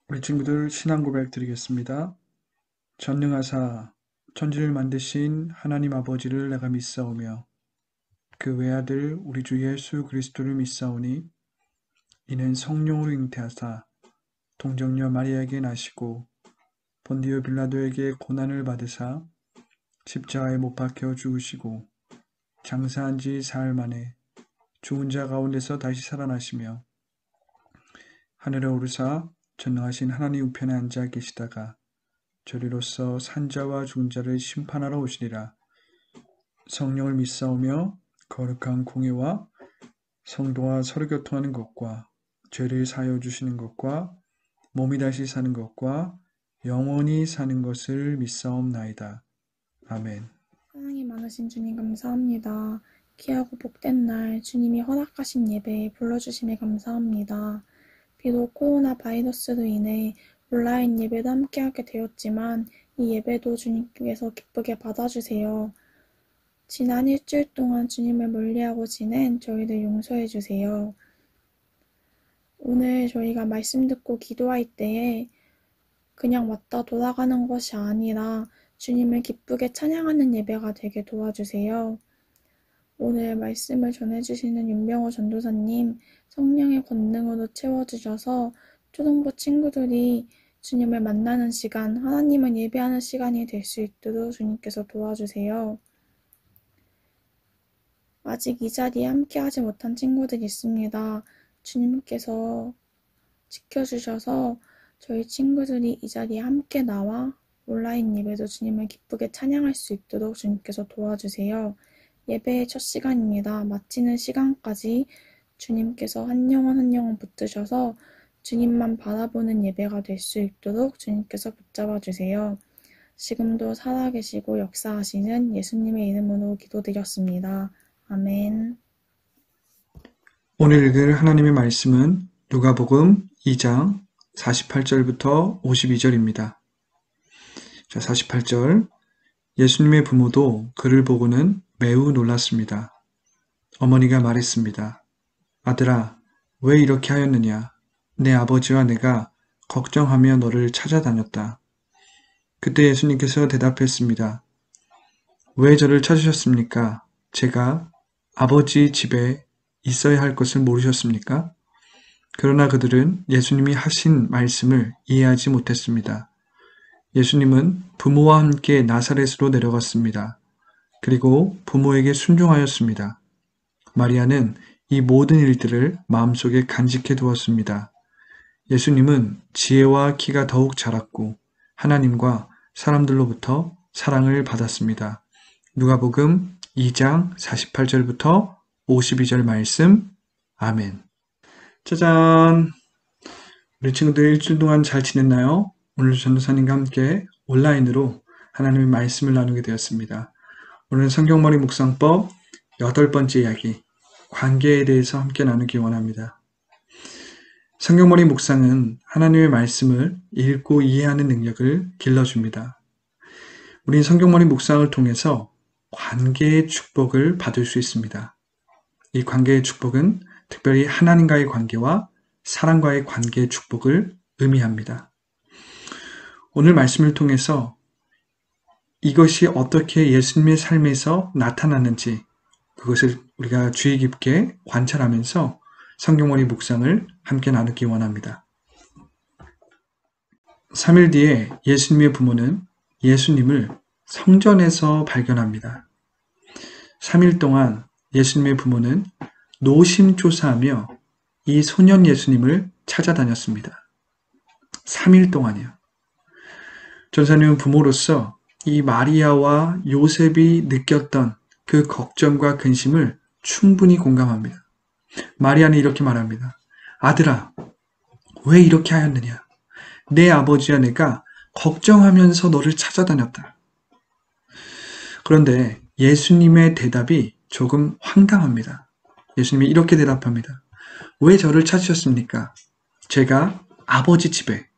우리 친구들 신앙 고백 드리겠습니다. 전능하사 천지를 만드신 하나님 아버지를 내가 믿사오며 그 외아들 우리 주 예수 그리스도를 믿사오니 이는 성령으로 잉태하사 동정녀 마리아에게 나시고 본디오 빌라도에게 고난을 받으사 십자가에 못 박혀 죽으시고 장사한 지 사흘 만에 죽은 자 가운데서 다시 살아나시며 하늘에 오르사 전능하신 하나님 우편에 앉아 계시다가 저리로서 산자와 죽은 자를 심판하러 오시리라. 성령을 믿사오며 거룩한 공예와 성도와 서로 교통하는 것과 죄를 사하여 주시는 것과 몸이 다시 사는 것과 영원히 사는 것을 믿사옵나이다. 아멘. 사랑이 많으신 주님 감사합니다. 귀하고 복된 날 주님이 허락하신 예배에 불러주심에 감사합니다. 비록 코로나 바이러스로 인해 온라인 예배도 함께하게 되었지만 이 예배도 주님께서 기쁘게 받아주세요. 지난 일주일 동안 주님을 멀리하고 지낸 저희들 용서해 주세요. 오늘 저희가 말씀 듣고 기도할 때에 그냥 왔다 돌아가는 것이 아니라 주님을 기쁘게 찬양하는 예배가 되게 도와주세요. 오늘 말씀을 전해주시는 윤병호 전도사님, 성령의 권능으로 채워주셔서 초등부 친구들이 주님을 만나는 시간, 하나님을 예배하는 시간이 될 수 있도록 주님께서 도와주세요. 아직 이 자리에 함께하지 못한 친구들이 있습니다. 주님께서 지켜주셔서 저희 친구들이 이 자리에 함께 나와 온라인 예배도 주님을 기쁘게 찬양할 수 있도록 주님께서 도와주세요. 예배의 첫 시간입니다. 마치는 시간까지 주님께서 한 영혼 붙드셔서 주님만 바라보는 예배가 될 수 있도록 주님께서 붙잡아 주세요. 지금도 살아계시고 역사하시는 예수님의 이름으로 기도드렸습니다. 아멘. 오늘 읽을 하나님의 말씀은 누가복음 2장 48절부터 52절입니다. 자, 48절. 예수님의 부모도 그를 보고는 매우 놀랐습니다. 어머니가 말했습니다. 아들아, 왜 이렇게 하였느냐? 내 아버지와 내가 걱정하며 너를 찾아다녔다. 그때 예수님께서 대답했습니다. 왜 저를 찾으셨습니까? 제가 아버지 집에 있어야 할 것을 모르셨습니까? 그러나 그들은 예수님이 하신 말씀을 이해하지 못했습니다. 예수님은 부모와 함께 나사렛으로 내려갔습니다. 그리고 부모에게 순종하였습니다. 마리아는 이 모든 일들을 마음속에 간직해 두었습니다. 예수님은 지혜와 키가 더욱 자랐고 하나님과 사람들로부터 사랑을 받았습니다. 누가복음 2장 48절부터 52절 말씀. 아멘. 짜잔! 우리 친구들 일주일 동안 잘 지냈나요? 오늘 전도사님과 함께 온라인으로 하나님의 말씀을 나누게 되었습니다. 오늘은 성경머리 묵상법 8번째 이야기, 관계에 대해서 함께 나누기 원합니다. 성경머리 묵상은 하나님의 말씀을 읽고 이해하는 능력을 길러줍니다. 우린 성경머리 묵상을 통해서 관계의 축복을 받을 수 있습니다. 이 관계의 축복은 특별히 하나님과의 관계와 사람과의 관계의 축복을 의미합니다. 오늘 말씀을 통해서 이것이 어떻게 예수님의 삶에서 나타났는지 그것을 우리가 주의 깊게 관찰하면서 성경머리 묵상을 함께 나누기 원합니다. 3일 뒤에 예수님의 부모는 예수님을 성전에서 발견합니다. 3일 동안 예수님의 부모는 노심초사하며 이 소년 예수님을 찾아다녔습니다. 3일 동안이요. 전사님은 부모로서 이 마리아와 요셉이 느꼈던 그 걱정과 근심을 충분히 공감합니다. 마리아는 이렇게 말합니다. 아들아, 왜 이렇게 하였느냐? 내 아버지와 내가 걱정하면서 너를 찾아다녔다. 그런데 예수님의 대답이 조금 황당합니다. 예수님이 이렇게 대답합니다. 왜 저를 찾으셨습니까? 제가 아버지 집에,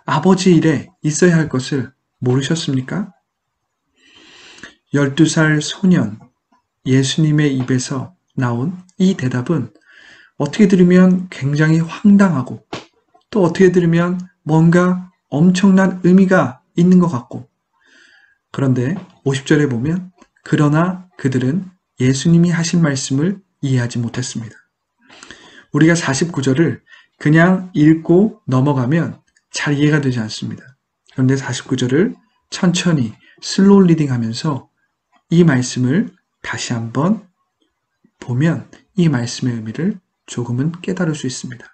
아버지 일에 있어야 할 것을 모르셨습니까? 12살 소년 예수님의 입에서 나온 이 대답은 어떻게 들으면 굉장히 황당하고 또 어떻게 들으면 뭔가 엄청난 의미가 있는 것 같고 그런데 50절에 보면 그러나 그들은 예수님이 하신 말씀을 이해하지 못했습니다. 우리가 49절을 그냥 읽고 넘어가면 잘 이해가 되지 않습니다. 그런데 49절을 천천히 슬로우 리딩 하면서 이 말씀을 다시 한번 보면 이 말씀의 의미를 조금은 깨달을 수 있습니다.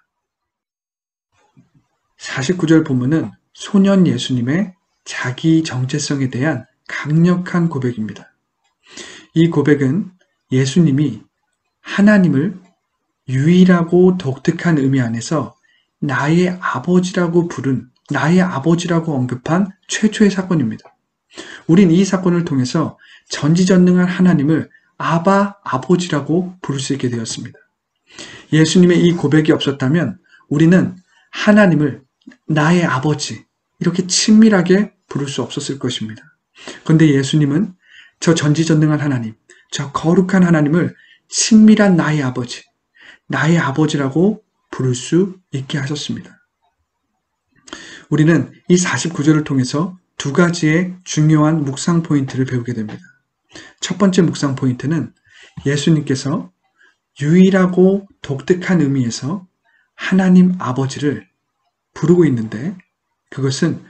49절 본문은 소년 예수님의 자기 정체성에 대한 강력한 고백입니다. 이 고백은 예수님이 하나님을 유일하고 독특한 의미 안에서 나의 아버지라고 언급한 최초의 사건입니다. 우린 이 사건을 통해서 전지전능한 하나님을 아버지라고 부를 수 있게 되었습니다. 예수님의 이 고백이 없었다면 우리는 하나님을 나의 아버지 이렇게 친밀하게 부를 수 없었을 것입니다. 그런데 예수님은 저 전지전능한 하나님, 저 거룩한 하나님을 친밀한 나의 아버지라고 부를 수 있게 하셨습니다. 우리는 이 49절을 통해서 두 가지의 중요한 묵상 포인트를 배우게 됩니다. 첫 번째 묵상 포인트는 예수님께서 유일하고 독특한 의미에서 하나님 아버지를 부르고 있는데 그것은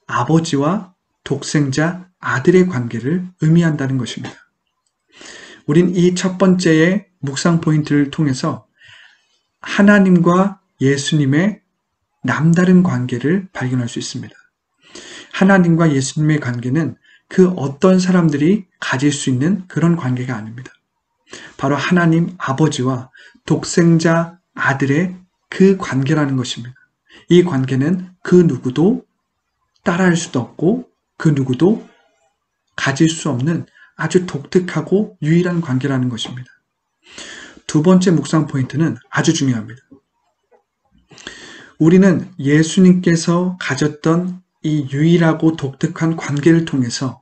아버지와 독생자 아들의 관계를 의미한다는 것입니다. 우린 이 첫 번째의 묵상 포인트를 통해서 하나님과 예수님의 남다른 관계를 발견할 수 있습니다. 하나님과 예수님의 관계는 그 어떤 사람들이 가질 수 있는 그런 관계가 아닙니다. 바로 하나님 아버지와 독생자 아들의 그 관계라는 것입니다. 이 관계는 그 누구도 따라할 수도 없고 그 누구도 가질 수 없는 아주 독특하고 유일한 관계라는 것입니다. 두 번째 묵상 포인트는 아주 중요합니다. 우리는 예수님께서 가졌던 이 유일하고 독특한 관계를 통해서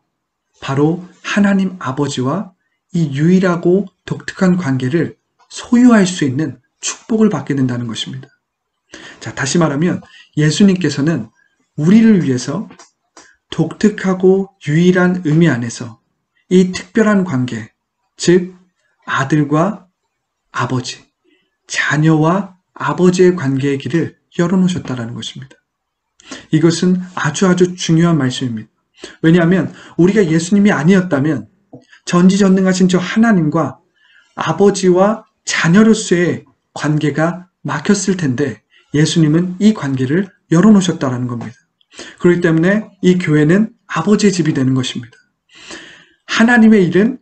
바로 하나님 아버지와 이 유일하고 독특한 관계를 소유할 수 있는 축복을 받게 된다는 것입니다. 자, 다시 말하면 예수님께서는 우리를 위해서 독특하고 유일한 의미 안에서 이 특별한 관계, 즉 아들과 아버지, 자녀와 아버지의 관계의 길을 열어놓으셨다는 것입니다. 이것은 아주 중요한 말씀입니다. 왜냐하면 우리가 예수님이 아니었다면 전지전능하신 저 하나님과 아버지와 자녀로서의 관계가 막혔을 텐데 예수님은 이 관계를 열어놓으셨다는 겁니다. 그렇기 때문에 이 교회는 아버지의 집이 되는 것입니다. 하나님의 일은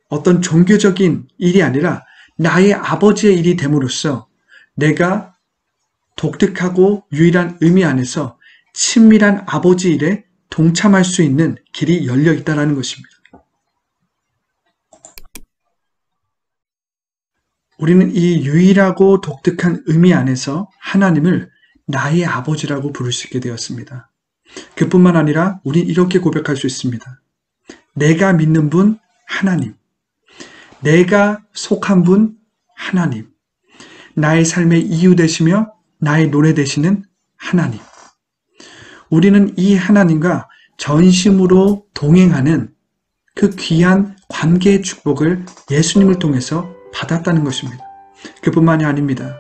어떤 종교적인 일이 아니라 나의 아버지의 일이 됨으로써 내가 독특하고 유일한 의미 안에서 친밀한 아버지 일에 동참할 수 있는 길이 열려 있다는 것입니다. 우리는 이 유일하고 독특한 의미 안에서 하나님을 나의 아버지라고 부를 수 있게 되었습니다. 그뿐만 아니라 우린 이렇게 고백할 수 있습니다. 내가 믿는 분 하나님, 내가 속한 분 하나님, 나의 삶의 이유 되시며 나의 노래 되시는 하나님. 우리는 이 하나님과 전심으로 동행하는 그 귀한 관계의 축복을 예수님을 통해서 받았다는 것입니다. 그뿐만이 아닙니다.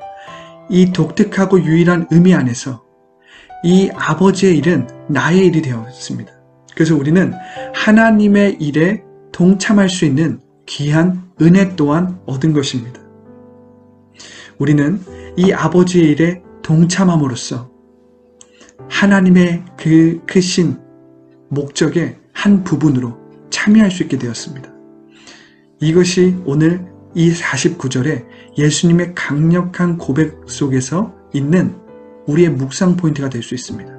이 독특하고 유일한 의미 안에서 이 아버지의 일은 나의 일이 되었습니다. 그래서 우리는 하나님의 일에 동참할 수 있는 귀한 은혜 또한 얻은 것입니다. 우리는 이 아버지의 일에 동참함으로써 하나님의 그 크신 목적의 한 부분으로 참여할 수 있게 되었습니다. 이것이 오늘 이 49절에 예수님의 강력한 고백 속에서 있는 우리의 묵상 포인트가 될 수 있습니다.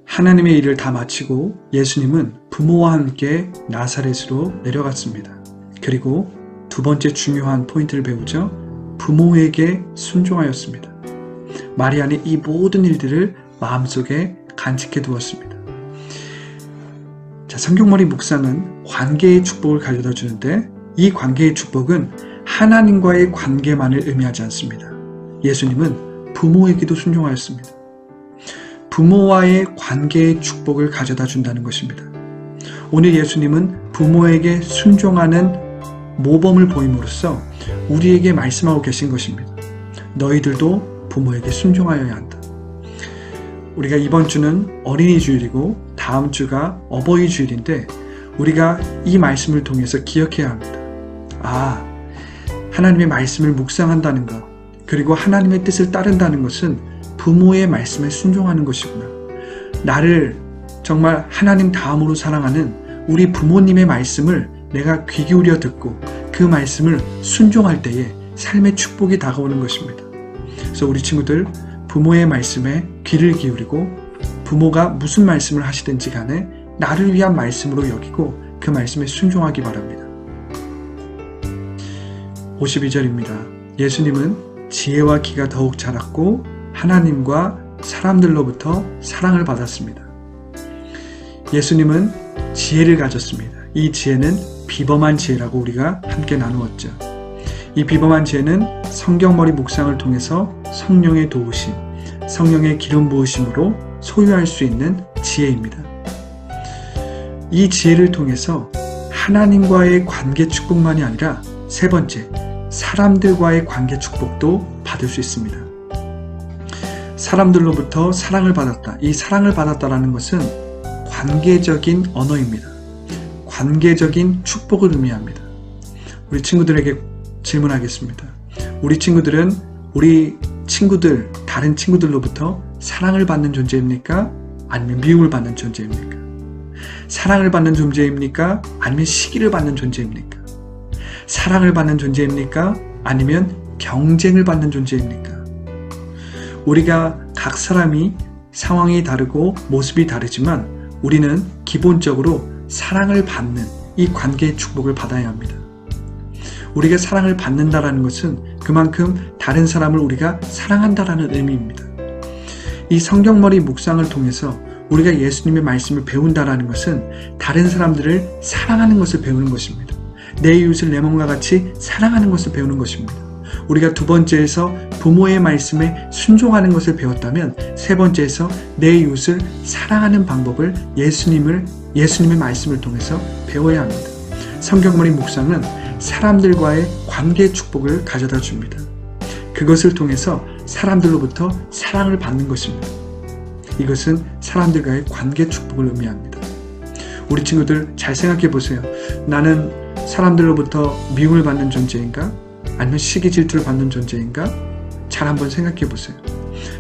하나님의 일을 다 마치고 예수님은 부모와 함께 나사렛으로 내려갔습니다. 그리고 두 번째 중요한 포인트를 배우죠. 부모에게 순종하였습니다. 마리아는 이 모든 일들을 마음속에 간직해 두었습니다. 자, 성경머리 묵상은 관계의 축복을 가져다 주는데 이 관계의 축복은 하나님과의 관계만을 의미하지 않습니다. 예수님은 부모에게도 순종하였습니다. 부모와의 관계의 축복을 가져다 준다는 것입니다. 오늘 예수님은 부모에게 순종하는 모범을 보임으로써 우리에게 말씀하고 계신 것입니다. 너희들도 부모에게 순종하여야 한다. 우리가 이번 주는 어린이 주일이고 다음 주가 어버이 주일인데 우리가 이 말씀을 통해서 기억해야 합니다. 하나님의 말씀을 묵상한다는 것, 그리고 하나님의 뜻을 따른다는 것은 부모의 말씀에 순종하는 것이구나. 나를 정말 하나님 다음으로 사랑하는 우리 부모님의 말씀을 내가 귀 기울여 듣고 그 말씀을 순종할 때에 삶의 축복이 다가오는 것입니다. 그래서 우리 친구들 부모의 말씀에 귀를 기울이고 부모가 무슨 말씀을 하시든지 간에 나를 위한 말씀으로 여기고 그 말씀에 순종하기 바랍니다. 52절입니다. 예수님은 지혜와 기가 더욱 자랐고 하나님과 사람들로부터 사랑을 받았습니다. 예수님은 지혜를 가졌습니다. 이 지혜는 비범한 지혜라고 우리가 함께 나누었죠. 이 비범한 지혜는 성경머리 묵상을 통해서 성령의 도우심, 성령의 기름 부으심으로 소유할 수 있는 지혜입니다. 이 지혜를 통해서 하나님과의 관계 축복만이 아니라 세 번째, 사람들과의 관계 축복도 받을 수 있습니다. 사람들로부터 사랑을 받았다. 이 사랑을 받았다라는 것은 관계적인 언어입니다. 관계적인 축복을 의미합니다. 우리 친구들에게 질문하겠습니다. 우리 친구들은 우리 친구들, 다른 친구들로부터 사랑을 받는 존재입니까? 아니면 미움을 받는 존재입니까? 사랑을 받는 존재입니까? 아니면 시기를 받는 존재입니까? 사랑을 받는 존재입니까? 아니면 경쟁을 받는 존재입니까? 우리가 각 사람이 상황이 다르고 모습이 다르지만 우리는 기본적으로 사랑을 받는 이 관계의 축복을 받아야 합니다. 우리가 사랑을 받는다라는 것은 그만큼 다른 사람을 우리가 사랑한다라는 의미입니다. 이 성경머리 묵상을 통해서 우리가 예수님의 말씀을 배운다라는 것은 다른 사람들을 사랑하는 것을 배우는 것입니다. 내 이웃을 내 몸과 같이 사랑하는 것을 배우는 것입니다. 우리가 두 번째에서 부모의 말씀에 순종하는 것을 배웠다면 세 번째에서 내 이웃을 사랑하는 방법을 예수님의 말씀을 통해서 배워야 합니다. 성경머리 묵상은 사람들과의 관계 축복을 가져다 줍니다. 그것을 통해서 사람들로부터 사랑을 받는 것입니다. 이것은 사람들과의 관계 축복을 의미합니다. 우리 친구들 잘 생각해 보세요. 나는 사람들로부터 미움을 받는 존재인가? 아니면 시기 질투를 받는 존재인가? 잘 한번 생각해 보세요.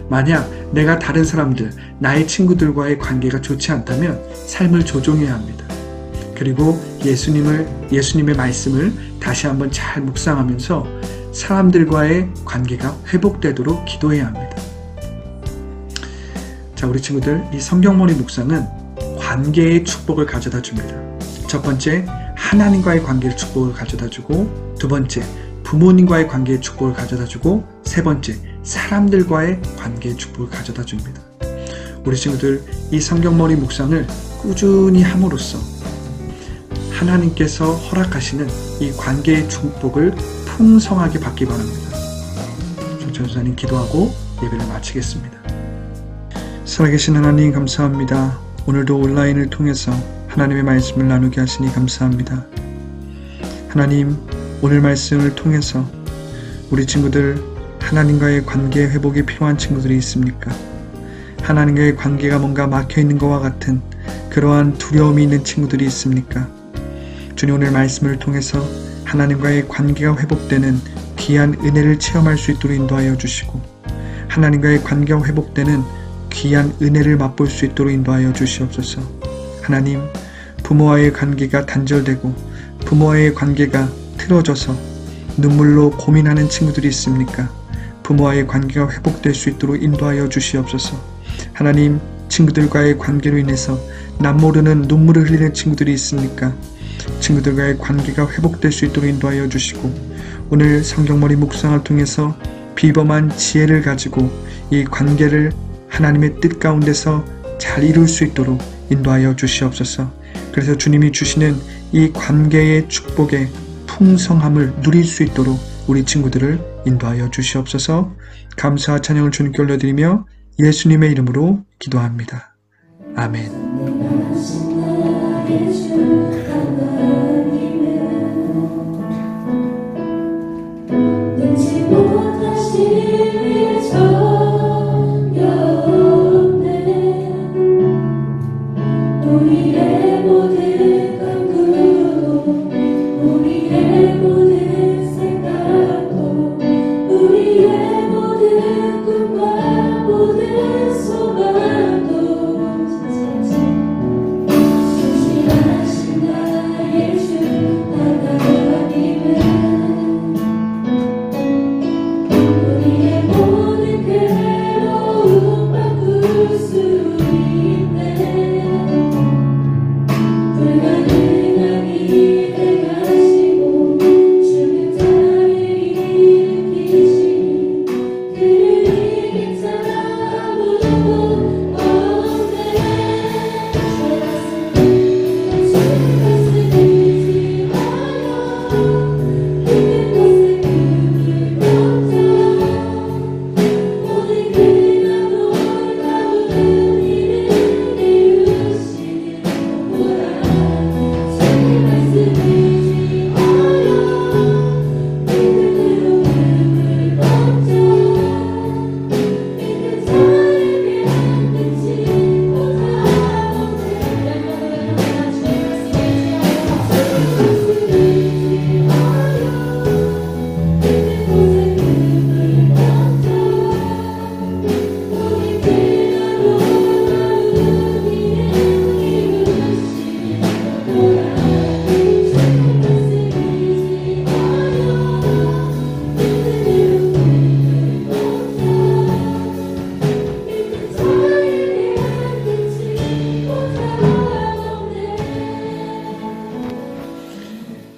만약 내가 다른 사람들, 나의 친구들과의 관계가 좋지 않다면 삶을 조정해야 합니다. 그리고 예수님의 말씀을 다시 한번 잘 묵상하면서 사람들과의 관계가 회복되도록 기도해야 합니다. 자, 우리 친구들, 이 성경머리 묵상은 관계의 축복을 가져다 줍니다. 첫 번째, 하나님과의 관계의 축복을 가져다 주고, 두 번째, 부모님과의 관계의 축복을 가져다 주고, 세 번째, 사람들과의 관계의 축복을 가져다 줍니다. 우리 친구들, 이 성경머리 묵상을 꾸준히 함으로써 하나님께서 허락하시는 이 관계의 축복을 풍성하게 받기 바랍니다. 전사님 기도하고 예배를 마치겠습니다. 살아계신 하나님 감사합니다. 오늘도 온라인을 통해서 하나님의 말씀을 나누게 하시니 감사합니다. 하나님, 오늘 말씀을 통해서 우리 친구들 하나님과의 관계 회복이 필요한 친구들이 있습니까? 하나님과의 관계가 뭔가 막혀있는 것과 같은 그러한 두려움이 있는 친구들이 있습니까? 주님, 오늘 말씀을 통해서 하나님과의 관계가 회복되는 귀한 은혜를 체험할 수 있도록 인도하여 주시고, 하나님과의 관계가 회복되는 귀한 은혜를 맛볼 수 있도록 인도하여 주시옵소서. 하나님, 부모와의 관계가 단절되고 부모와의 관계가 틀어져서 눈물로 고민하는 친구들이 있습니까? 부모와의 관계가 회복될 수 있도록 인도하여 주시옵소서. 하나님, 친구들과의 관계로 인해서 남모르는 눈물을 흘리는 친구들이 있습니까? 친구들과의 관계가 회복될 수 있도록 인도하여 주시고, 오늘 성경머리 묵상을 통해서 비범한 지혜를 가지고 이 관계를 하나님의 뜻 가운데서 잘 이룰 수 있도록 인도하여 주시옵소서. 그래서 주님이 주시는 이 관계의 축복에 풍성함을 누릴 수 있도록 우리 친구들을 인도하여 주시옵소서. 감사와 찬양을 주님께 올려드리며 예수님의 이름으로 기도합니다. 아멘.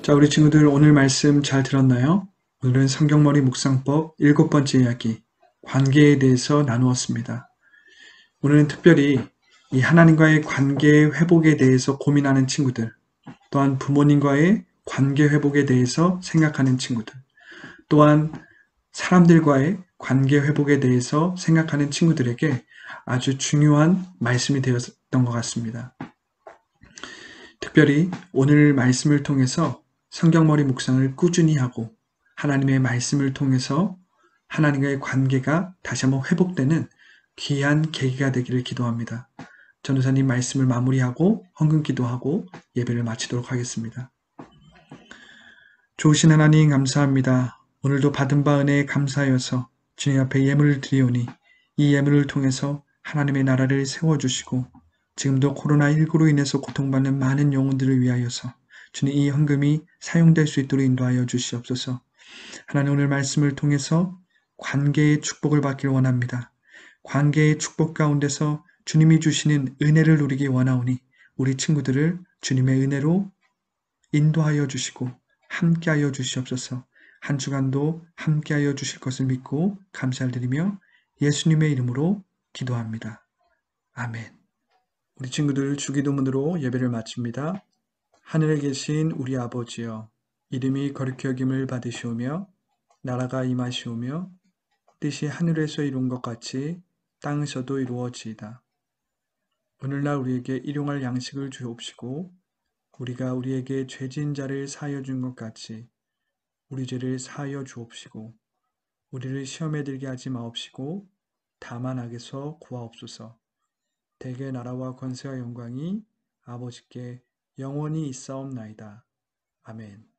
자, 우리 친구들 오늘 말씀 잘 들었나요? 오늘은 성경머리 묵상법 7번째 이야기, 관계에 대해서 나누었습니다. 오늘은 특별히 이 하나님과의 관계 회복에 대해서 고민하는 친구들, 또한 부모님과의 관계 회복에 대해서 생각하는 친구들, 또한 사람들과의 관계 회복에 대해서 생각하는 친구들에게 아주 중요한 말씀이 되었던 것 같습니다. 특별히 오늘 말씀을 통해서 성경머리 묵상을 꾸준히 하고 하나님의 말씀을 통해서 하나님과의 관계가 다시 한번 회복되는 귀한 계기가 되기를 기도합니다. 전도사님 말씀을 마무리하고 헌금 기도하고 예배를 마치도록 하겠습니다. 좋으신 하나님 감사합니다. 오늘도 받은 바 은혜에 감사하여서 주님 앞에 예물을 드리오니 이 예물을 통해서 하나님의 나라를 세워주시고 지금도 코로나19로 인해서 고통받는 많은 영혼들을 위하여서 주님 이 헌금이 사용될 수 있도록 인도하여 주시옵소서. 하나님 오늘 말씀을 통해서 관계의 축복을 받기를 원합니다. 관계의 축복 가운데서 주님이 주시는 은혜를 누리기 원하오니 우리 친구들을 주님의 은혜로 인도하여 주시고 함께하여 주시옵소서. 한 주간도 함께하여 주실 것을 믿고 감사를 드리며 예수님의 이름으로 기도합니다. 아멘. 우리 친구들 주기도문으로 예배를 마칩니다. 하늘에 계신 우리 아버지여, 이름이 거룩히 여김을 받으시오며 나라가 임하시오며 뜻이 하늘에서 이룬 것 같이 땅에서도 이루어지이다. 오늘날 우리에게 일용할 양식을 주옵시고 우리가 우리에게 죄진 자를 사하여 준 것 같이 우리 죄를 사하여 주옵시고 우리를 시험에 들게 하지 마옵시고 다만 악에서 구하옵소서. 대개 나라와 권세와 영광이 아버지께 영원히 있사옵나이다. 아멘.